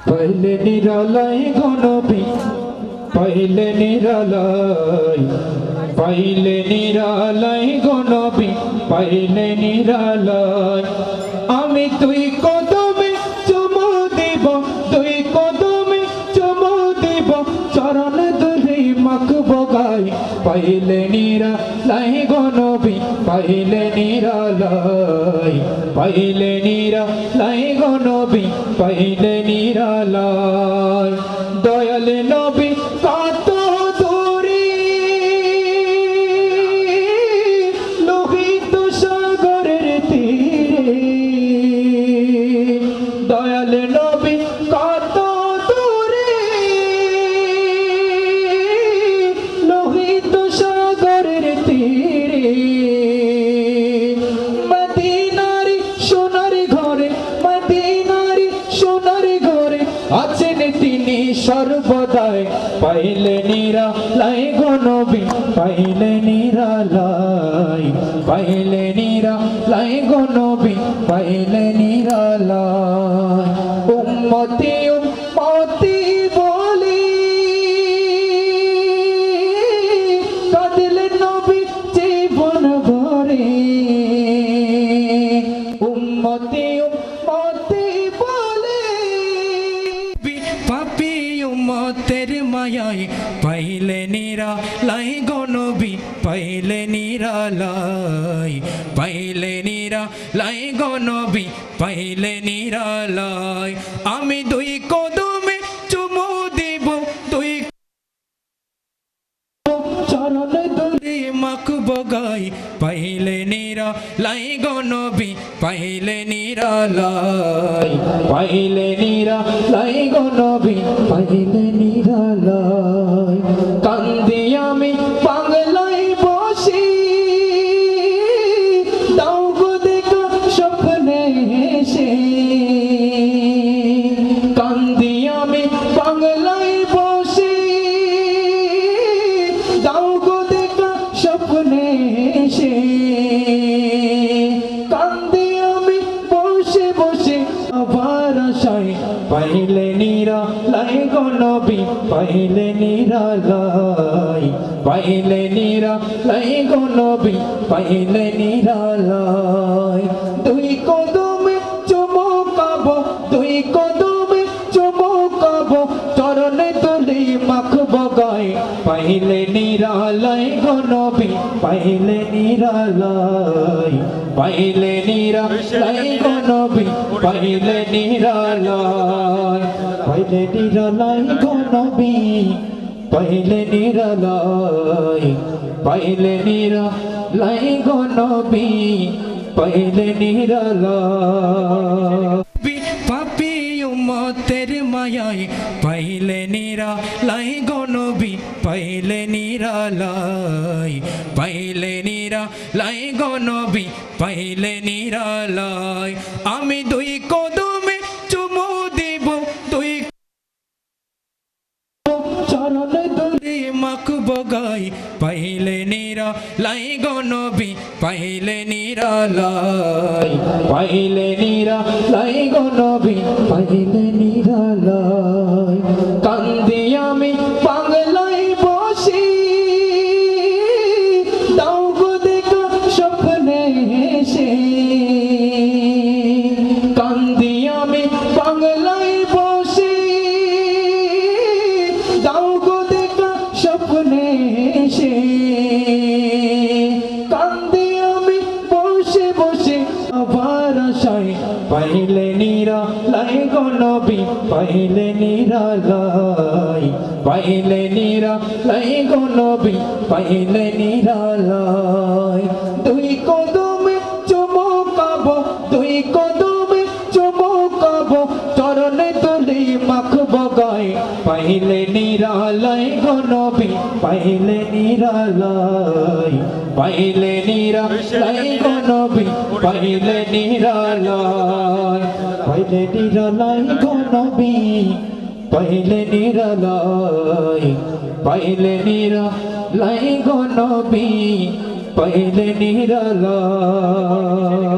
পাইলে নিরালাই গো নবী, পাইলে নিরালাই, পাইলে নিরালাই গো নবী, পাইলে নিরালাই। আমি তুই কদমে চুমু দিব, তুই কদমে চুমু দিব, চরণ ধুলি মাখব গায়ে। পাইলে নিরালাই গো নবী, পাইলে নিরালাই, পাইলে নিরালাই গো নবী, পাইলে নিরালাই। দয়াল নবী কত দূরে, লোহিত সাগরের তীরে। দয়াল নবী কত দূরে, লোহিত সাগরের তীরে। মদিনার সোনার ঘরে, মদিনার সোনার ঘরে আছেন তিনি সর্বদাই। পাইলে নিরালাই গো নবী, পাইলে নিরালাই, পাইলে নিরালাই গো নবী, পাইলে নিরালাই। উম্মতি উম্মতি বলি কাঁদলেন নবী জীবন ভরে। উম্মতি উম্মতি বলে পাপী উম্মতের মায়ায়। পাইলে নিরালাই গো নবী, পাইলে নিরালাই, পাইলে নিরালাই গো নবী, পাইলে নিরালাই। আমি দুই কদমে চুমু দিব, দুই চরণ ধুলি মাখব গায়ে। পাইলে নিরালাই গো নবী, পাইলে নিরালাই, পাইলে নিরালাই গো নবী, পাইলে নিরালাই। কান্দি আমি বাংলায় বসি, দাও গো দেখা স্বপ্নে এসে। কান্দি আমি বাংলায় বসি, দাও গো দেখা স্বপ্নে এসে। কান্দি আমি বসে বসে আবার আশায়। পাইলে নিরালাই গো নবী, পাইলে নিরালাই, পাইলে নিরালাই গো নবী, পাইলে নিরালাই। দুই কদমে চুমুকাব, দুই কদমে চুমুকাব, চরণে তুলি মাখব গায়ে। পাইলে নিরালাই গো নবী, পাইলে নিরালাই, পাইলে নিরালাই গো নবী, পাইলে নিরালাই। পাইলে নিরালাই গো নবী, পাইলে নিরালাই, পাইলে নিরালাই গো নবী, পাইলে নিরালাই। পাপী উম্মতের মায়ায়। পাইলে নিরালাই গো নবী, পাইলে নিরালাই, পাইলে নিরালাই গো নবী, পাইলে নিরালাই। আমি দুই কদমে চুমু দিব, দুই চরণ ধুলি মাখব গায়ে। পাইলে নিরালাই গো নবী, পাইলে নিরালাই, পাইলে নিরালাই গো নবী, পাইলে নিরালাই। কান্দি আমি বাংলায় বসি, দাও গো দেখা স্বপ্নে এসে। কান্দি আমি বাংলায় বসি, দাও গো দেখা স্বপ্নে এসে। কান্দি আমি বসে বসে আবার আশায়। পাইলে নিরালাই গো নবী, পাইলে নিরালাই, পাইলে নিরালাই গো নবী, পাইলে নিরালাই। দুই কদমে চুমুকাব, দুই কদমে চুমুকাব, চরণে তুলি মাখব গায়ে। পাইলে নিরালাই গো নবী, পাইলে নিরালাই, পাইলে নিরালাই গো নবী, পাইলে নিরালাই। পাইলে নিরালাই গো নবী, পাইলে নিরালাই, পাইলে নিরালাই গো নবী, পাইলে নিরালাই।